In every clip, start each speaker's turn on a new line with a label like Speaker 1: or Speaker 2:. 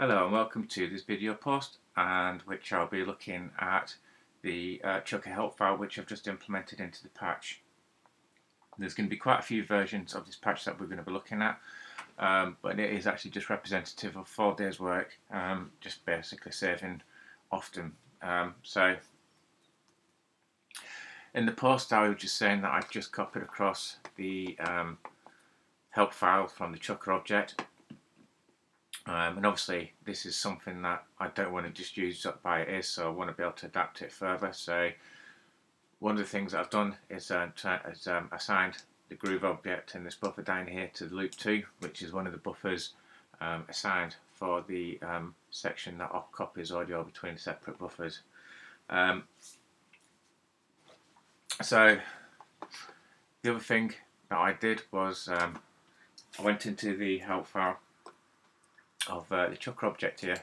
Speaker 1: Hello and welcome to this video post, and which I'll be looking at the Chucker help file which I've just implemented into the patch. There's going to be quite a few versions of this patch that we're going to be looking at, but it is actually just representative of 4 days work, just basically saving often. So in the post I was just saying that I've just copied across the help file from the Chucker object. And obviously this is something that I don't want to just use up by it is, so I want to be able to adapt it further. So one of the things that I've done is assigned the groove object in this buffer down here to the loop 2, which is one of the buffers assigned for the section that copies audio between separate buffers. So the other thing that I did was I went into the help file of the Chucker object here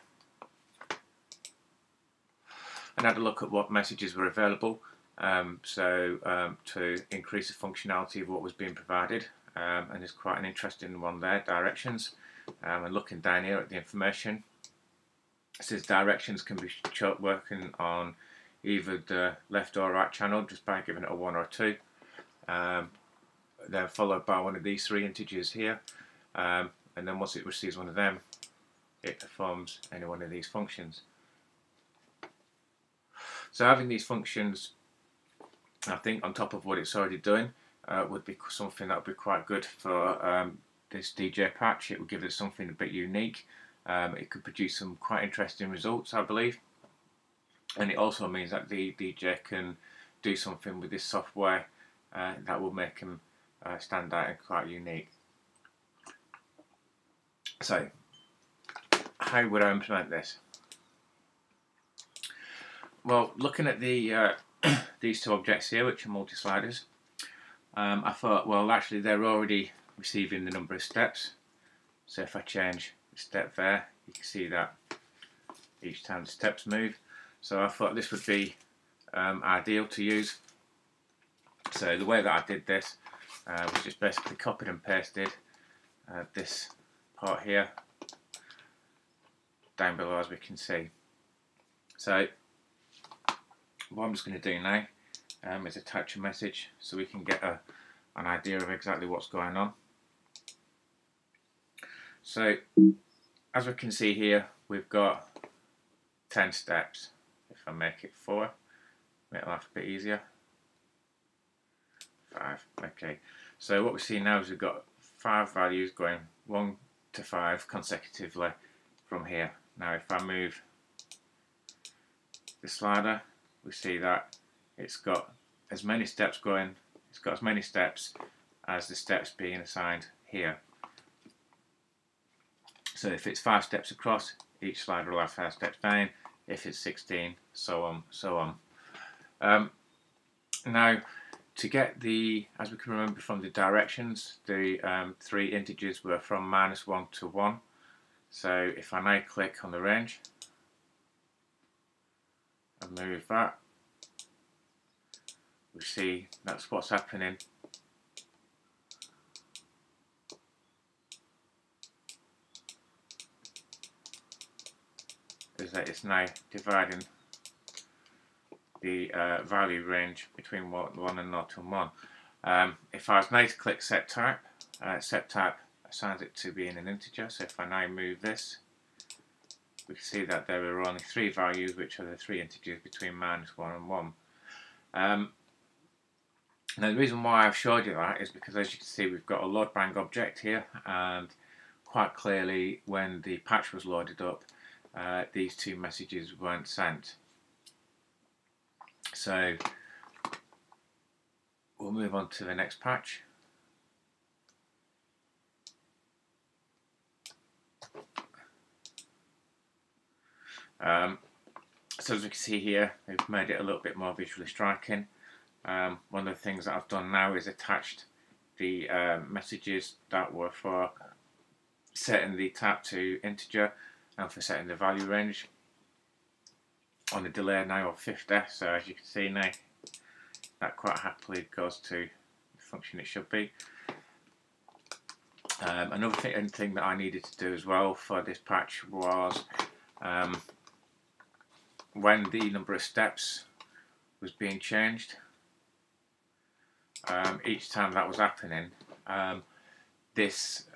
Speaker 1: and had a look at what messages were available, to increase the functionality of what was being provided, and there's quite an interesting one there, directions. And looking down here at the information, it says directions can be working on either the left or right channel just by giving it a 1 or 2, then followed by one of these 3 integers here, and then once it receives one of them, it performs any one of these functions. So having these functions, I think, on top of what it's already doing, would be something that would be quite good for this DJ patch. It would give it something a bit unique. It could produce some quite interesting results, I believe, and it also means that the DJ can do something with this software that will make him stand out and quite unique. So how would I implement this? Well, looking at the these 2 objects here, which are multi-sliders, I thought, well, actually they're already receiving the number of steps. So if I change the step there, you can see that each time the steps move. So I thought this would be ideal to use. So the way that I did this was just basically copied and pasted this part here down below, as we can see. So what I'm just going to do now is attach a message so we can get an idea of exactly what's going on. So as we can see here, we've got 10 steps. If I make it 4, make life a bit easier. 5, okay. So what we see now is we've got 5 values going 1 to 5 consecutively from here. Now if I move the slider, we see that it's got as many steps going, it's got as many steps as the steps being assigned here. So if it's 5 steps across, each slider will have 5 steps down. If it's 16, so on, so on. Now, to get the, as we can remember from the directions, the 3 integers were from -1 to 1. So if I now click on the range and move that, we see that's what's happening. Is that it's now dividing the value range between 1 and 0 and 1. If I was now to click set type assigns it to being an integer. So if I now move this, we can see that there are only 3 values, which are the 3 integers between -1 and 1. Now the reason why I've showed you that is because, as you can see, we've got a load bang object here, and quite clearly when the patch was loaded up, these 2 messages weren't sent. So we'll move on to the next patch. So as we can see here, we've made it a little bit more visually striking. One of the things that I've done now is attached the messages that were for setting the tap to integer and for setting the value range on a delay now of 50. So as you can see now, that quite happily goes to the function it should be. Another thing that I needed to do as well for this patch was when the number of steps was being changed, each time that was happening, these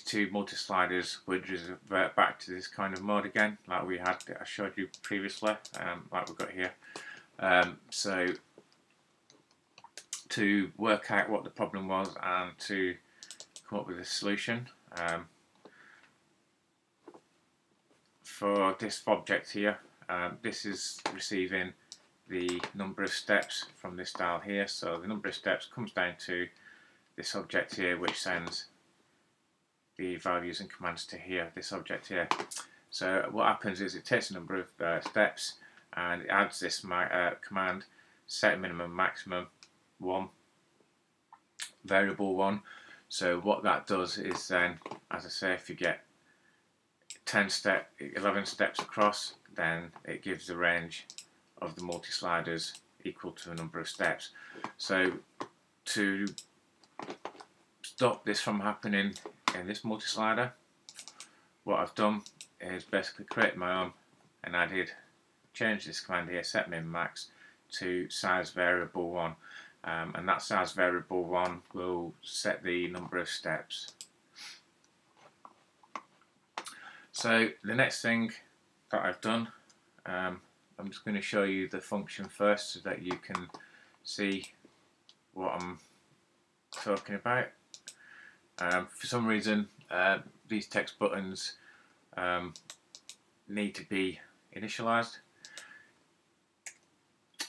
Speaker 1: two multi-sliders would revert back to this kind of mode again, like we had, I showed you previously, like we've got here. So to work out what the problem was and to come up with a solution, for this object here, this is receiving the number of steps from this dial here, so the number of steps comes down to this object here, which sends the values and commands to here, this object here. So what happens is it takes a number of steps and it adds this command, set minimum maximum 1, variable 1. So what that does is then, as I say, if you get 11 steps across, then it gives the range of the multi-sliders equal to a number of steps. So to stop this from happening in this multi-slider, what I've done is basically create my own and change this command here, set min max, to size variable 1, and that size variable 1 will set the number of steps. So the next thing that I've done, I'm just going to show you the function first so that you can see what I'm talking about. For some reason, these text buttons need to be initialized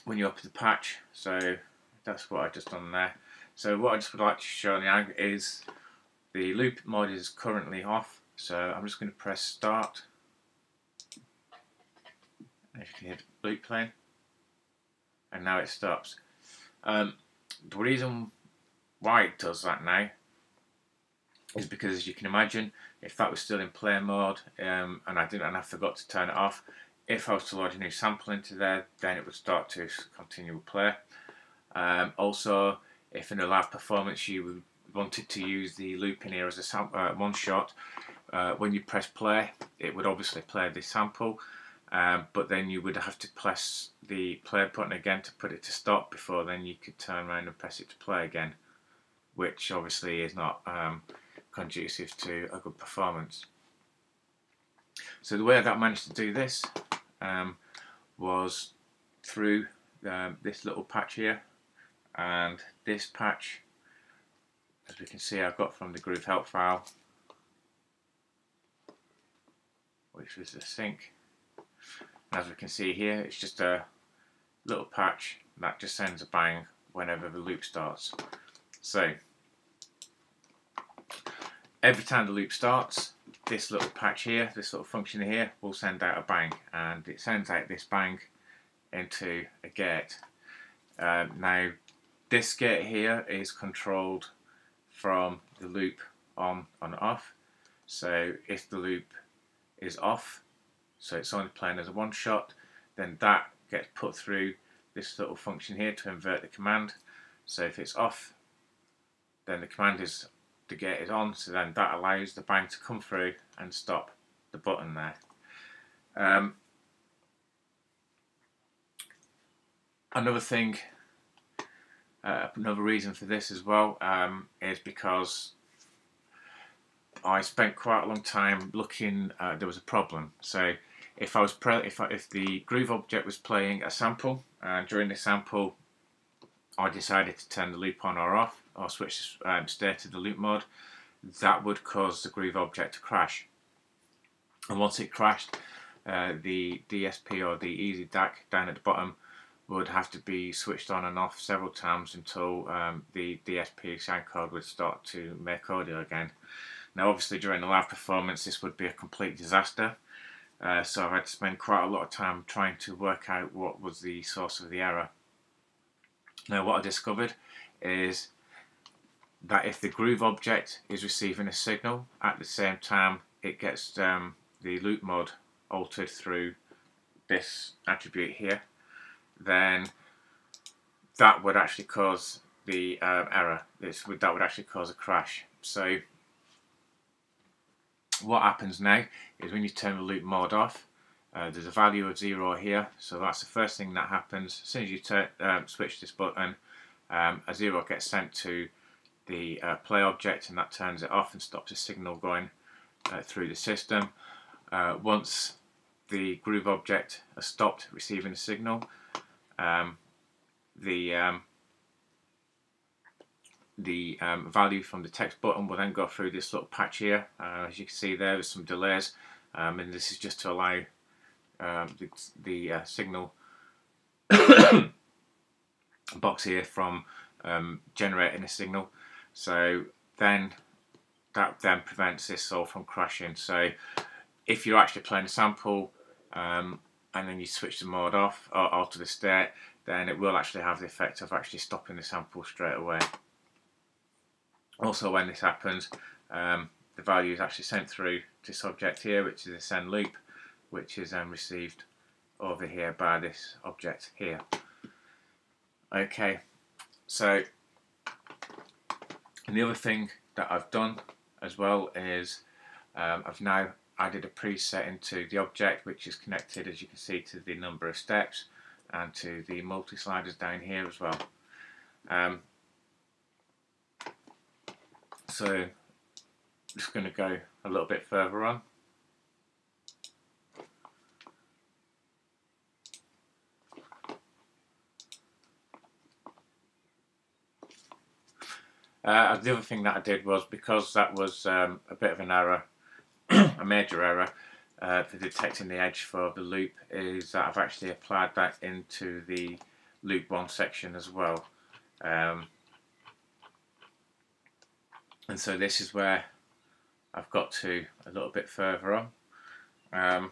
Speaker 1: when you open the patch, so that's what I've just done there. So what I just would like to show now is the loop mode is currently off, so I'm just going to press start. If you can hear the loop playing, and now it stops. The reason why it does that now is because, as you can imagine, if that was still in play mode and I forgot to turn it off, if I was to load a new sample into there, then it would start to continue play. Also, if in a live performance you wanted to use the loop in here as a one shot, when you press play, it would obviously play the sample, but then you would have to press the play button again to put it to stop before then you could turn around and press it to play again, which obviously is not conducive to a good performance. So the way I managed to do this was through this little patch here, and this patch, as we can see, I've got from the Groove help file, which was the sync. And as we can see here, it's just a little patch that just sends a bang whenever the loop starts. So every time the loop starts, this little patch here, this little function here, will send out a bang, and it sends out this bang into a gate. Now this gate here is controlled from the loop on and off. So if the loop is off, so it's only playing as a one shot, then that gets put through this little function here to invert the command. So if it's off, then the gate is on, so then that allows the bang to come through and stop the button there. Another reason for this as well is because I spent quite a long time looking. There was a problem. So if the Groove object was playing a sample, and during the sample I decided to turn the loop on or off, or switch state to the loop mode, that would cause the Groove object to crash. And once it crashed, the DSP or the Easy DAC down at the bottom would have to be switched on and off several times until the DSP sound card would start to make audio again. Now obviously during the live performance this would be a complete disaster, so I've had to spend quite a lot of time trying to work out what was the source of the error. Now what I discovered is that if the Groove object is receiving a signal at the same time it gets the loop mode altered through this attribute here, then that would actually cause the error. That would actually cause a crash. So what happens now is when you turn the loop mode off, there's a value of 0 here, so that's the first thing that happens. As soon as you switch this button, a 0 gets sent to the play object, and that turns it off and stops the signal going through the system. Once the groove object has stopped receiving the signal, the value from the text button will then go through this little patch here. As you can see there's some delays, and this is just to allow the signal box here from generating a signal. So then that then prevents this all from crashing. So if you're actually playing a sample and then you switch the mode off or alter the state, then it will actually have the effect of actually stopping the sample straight away. Also, when this happens, the value is actually sent through this object here, which is a send loop, which is then received over here by this object here. Okay, so and the other thing that I've done as well is I've now added a preset into the object, which is connected, as you can see, to the number of steps and to the multi sliders down here as well. So I'm just going to go a little bit further on. The other thing that I did was, because that was a bit of an error, a major error for detecting the edge for the loop, is that I've actually applied that into the loop 1 section as well. And so this is where I've got to a little bit further on.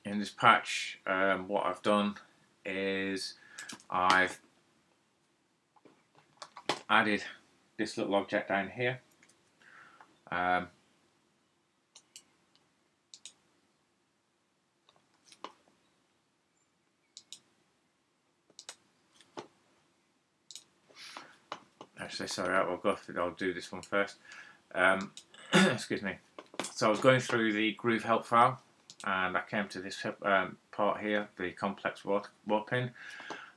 Speaker 1: In this patch, what I've done is I've added this little object down here. Actually, sorry, I'll do this one first. Excuse me. So I was going through the groove help file, and I came to this part here, the complex warping,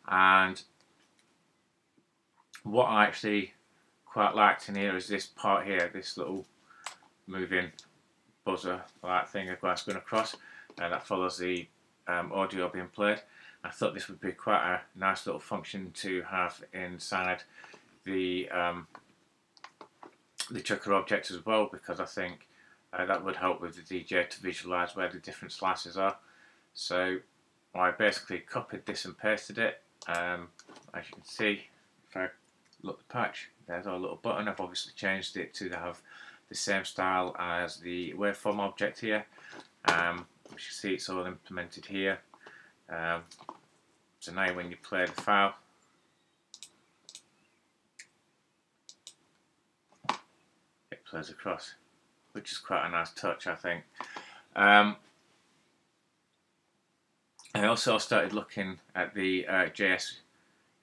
Speaker 1: and what I actually quite liked in here is this part here, this little moving buzzer like thing that's going across, and that follows the audio being played. I thought this would be quite a nice little function to have inside the chucker object as well, because I think that would help with the DJ to visualize where the different slices are. So I basically copied this and pasted it. As you can see, if I look at the patch, there's our little button. I've obviously changed it to have the same style as the waveform object here. As you see, it's all implemented here. So now when you play the file, it plays across, which is quite a nice touch, I think. I also started looking at the JS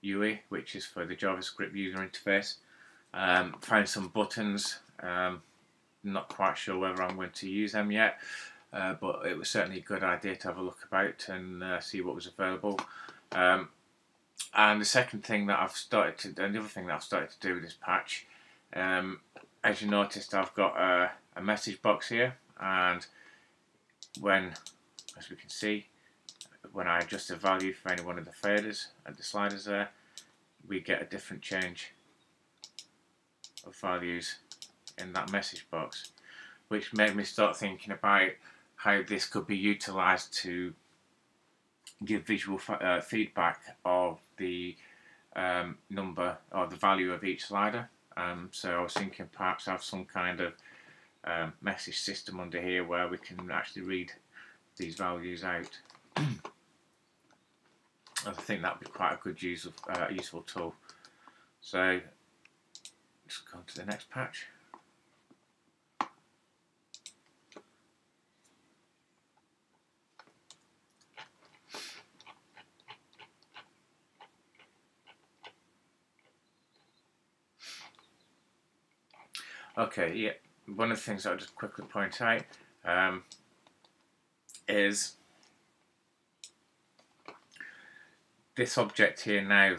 Speaker 1: UI, which is for the JavaScript user interface. Found some buttons. Not quite sure whether I'm going to use them yet, but it was certainly a good idea to have a look about and see what was available. And the second thing that I've started to, and the other thing that I've started to do with this patch, as you noticed, I've got a message box here, and when, as we can see, when I adjust the value for any one of the faders and the sliders there, we get a different change of values in that message box, which made me start thinking about how this could be utilized to give visual feedback of the number or the value of each slider. So I was thinking perhaps have some kind of message system under here where we can actually read these values out. I think that would be quite a good useful tool. So just go to the next patch. Okay, yeah. one of the things I'll just quickly point out is this object here now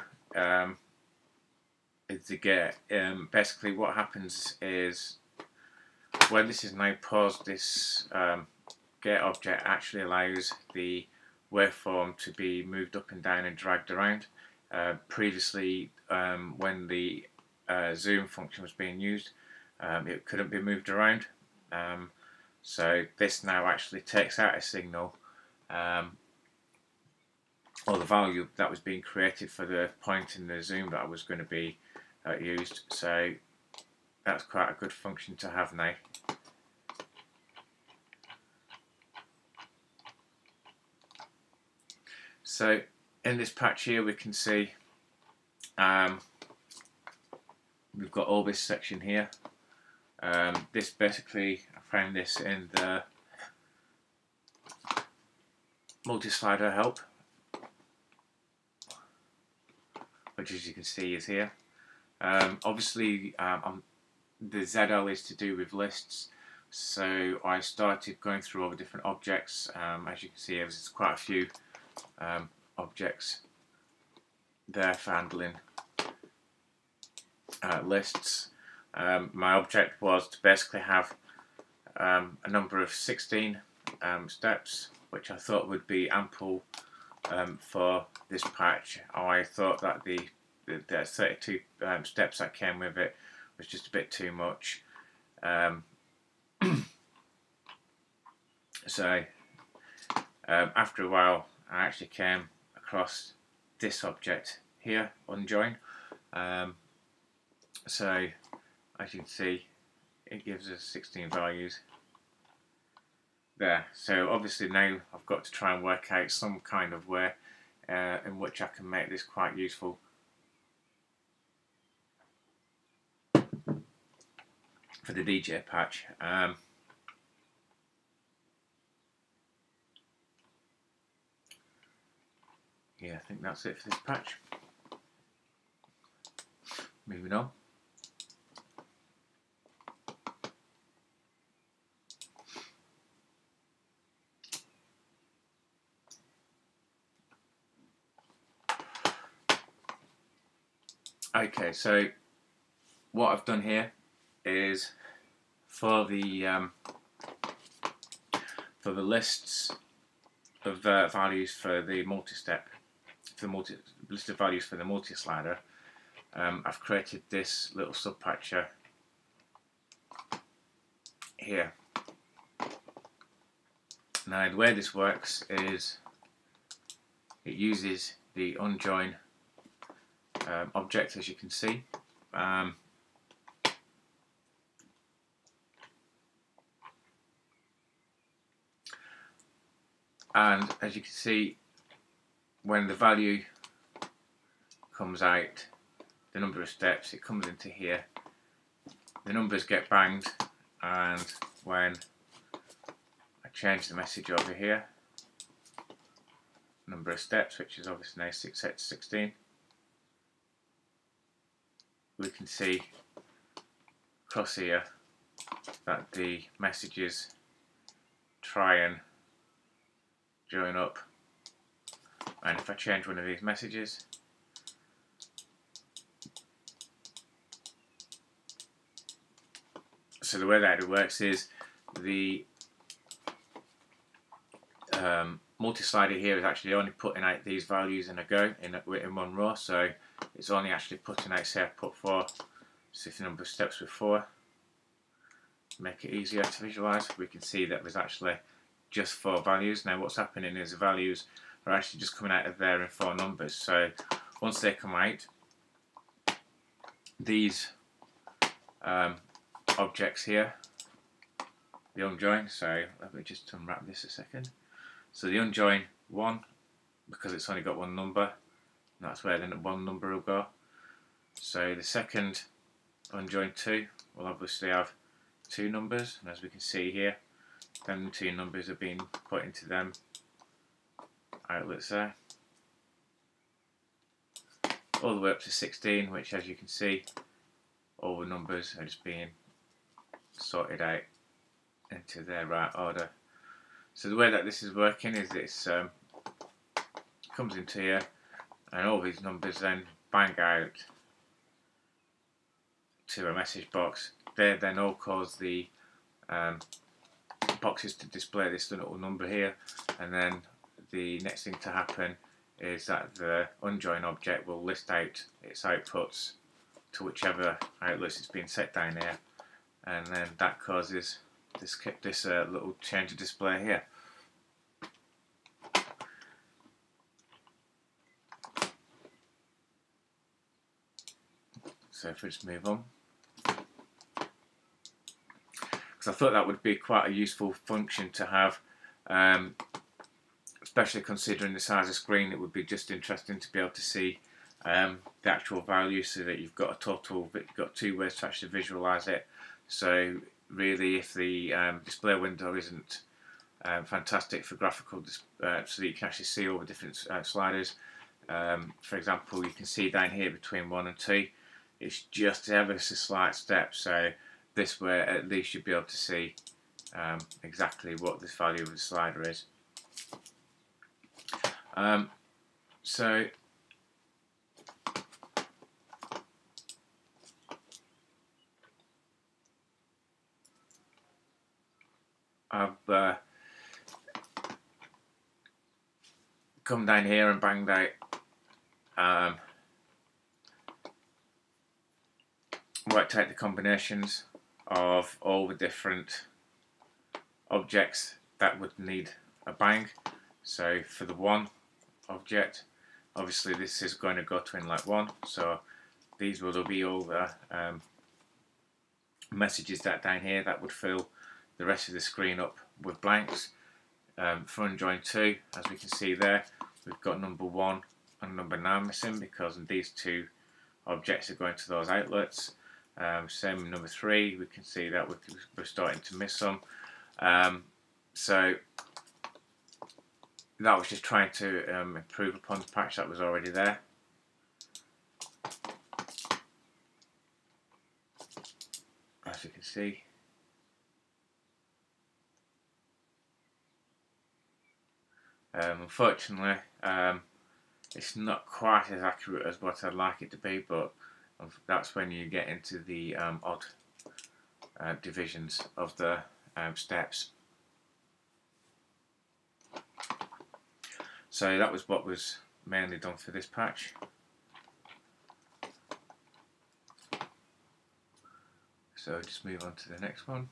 Speaker 1: is the gate. Basically what happens is when this is now paused, this gate object actually allows the waveform to be moved up and down and dragged around. Previously, when the zoom function was being used, it couldn't be moved around. So this now actually takes out a signal, or the value that was being created for the point in the zoom that was going to be used. So that's quite a good function to have now. So in this patch here we can see we've got all this section here. This basically, I found this in the multi-slider help, which as you can see is here. Obviously the ZL is to do with lists, so I started going through all the different objects. As you can see, there's quite a few objects there for handling lists. My object was to basically have a number of 16 steps, which I thought would be ample for this patch. I thought that the 32 steps that came with it was just a bit too much. So after a while I actually came across this object here, unjoin. So as you can see, it gives us 16 values there. So obviously now I've got to try and work out some kind of way in which I can make this quite useful for the DJ patch. Yeah, I think that's it for this patch. Moving on. Okay, so what I've done here is for the lists of values for the multi-step, list of values for the multi-slider, I've created this little sub-patcher here. Now the way this works is it uses the unjoin object, as you can see. And as you can see, when the value comes out, the number of steps, it comes into here, the numbers get banged, and when I change the message over here, number of steps, which is obviously now set to 16, we can see across here that the messages try and join up. And if I change one of these messages, so the way that it works is the multi-slider here is actually only putting out these values in a go, in one row, so it's only actually putting out, say I put 4, so if the number of steps with 4, make it easier to visualise, we can see that there's actually just 4 values. Now what's happening is the values are actually just coming out of there in 4 numbers, so once they come out, these objects here, the unjoin, so let me just unwrap this a second. So the unjoin 1, because it's only got one number, and that's where the one number will go. So the second unjoin 2 will obviously have 2 numbers, and as we can see here, then 2 numbers are being put into them outlets there, all the way up to 16, which as you can see, all the numbers are just being sorted out into their right order. So the way that this is working is it's comes into here, and all these numbers then bang out to a message box. They then all cause the boxes to display this little number here, and then the next thing to happen is that the unjoin object will list out its outputs to whichever outlets it's been set down here, and then that causes this little change of display here. So if we just move on, because I thought that would be quite a useful function to have, especially considering the size of screen. It would be just interesting to be able to see the actual value, so that you've got a total, but you've got two ways to actually visualize it. So really, if the display window isn't fantastic for graphical, so that you can actually see all the different sliders. For example, you can see down here between 1 and 2, it's just ever so slight step. So this way, at least you'll be able to see exactly what this value of the slider is. So I've come down here and banged out, worked out the combinations of all the different objects that would need a bang. So for the 1 object, obviously this is going to go to inlet 1, so these will be all the messages that down here that would fill the rest of the screen up with blanks. For unjoin 2, as we can see there, we've got number 1 and number 9 missing, because these two objects are going to those outlets. Same number 3, we can see that we're starting to miss some. So that was just trying to improve upon the patch that was already there. As you can see, unfortunately, it's not quite as accurate as what I'd like it to be, but that's when you get into the odd divisions of the steps. So that was what was mainly done for this patch. So just move on to the next one.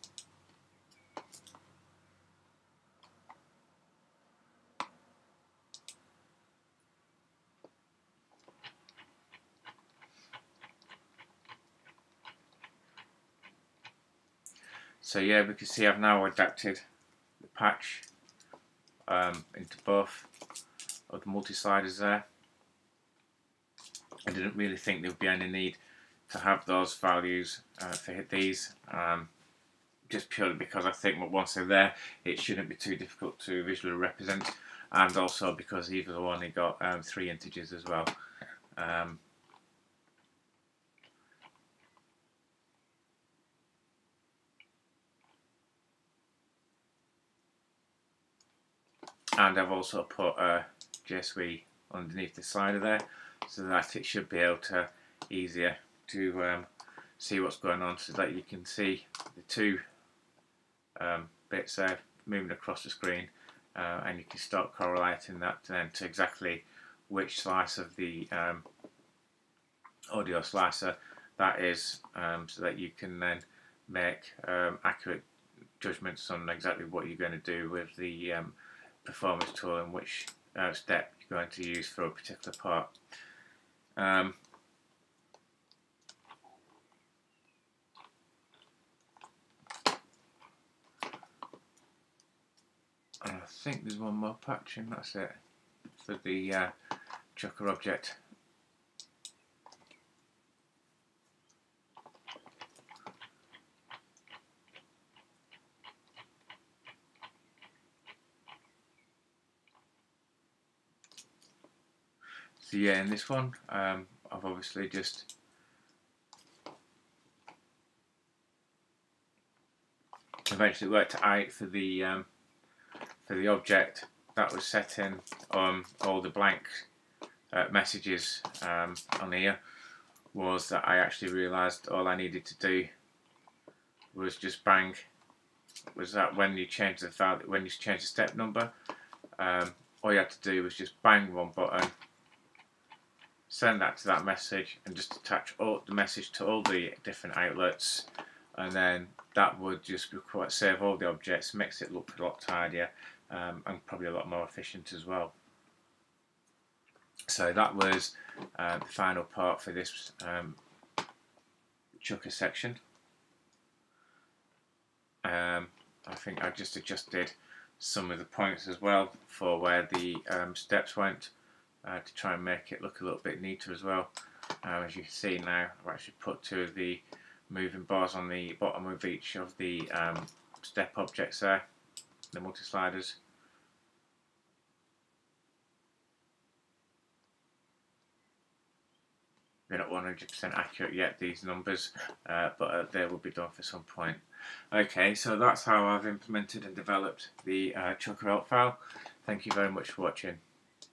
Speaker 1: So yeah, we can see I've now adapted the patch into both of the multi-sliders there. I didn't really think there would be any need to have those values for these, just purely because I think that once they're there, it shouldn't be too difficult to visually represent, and also because these have only got 3 integers as well. And I've also put a JSW underneath the slider there, so that it should be able to easier to see what's going on, so that you can see the two bits there moving across the screen, and you can start correlating that then to exactly which slice of the audio slicer that is, so that you can then make accurate judgments on exactly what you're going to do with the performance tool and which step you're going to use for a particular part. I think there's one more patch and that's it for the chucker object. So yeah, in this one, I've obviously just eventually worked it out for the object that was set in on all the blank messages on here, was that I actually realised all I needed to do was just bang. Was that when you change the file, when you change the step number, all you had to do was just bang one button, send that to that message, and just attach all the message to all the different outlets, and then that would just save all the objects, makes it look a lot tidier, and probably a lot more efficient as well. So that was the final part for this chucker section. I think I just adjusted some of the points as well for where the steps went, to try and make it look a little bit neater as well. As you can see now, I've actually put 2 of the moving bars on the bottom of each of the step objects there, the multi-sliders. They're not 100% accurate yet, these numbers, but they will be done for some point. Okay, so that's how I've implemented and developed the chucker help file. Thank you very much for watching.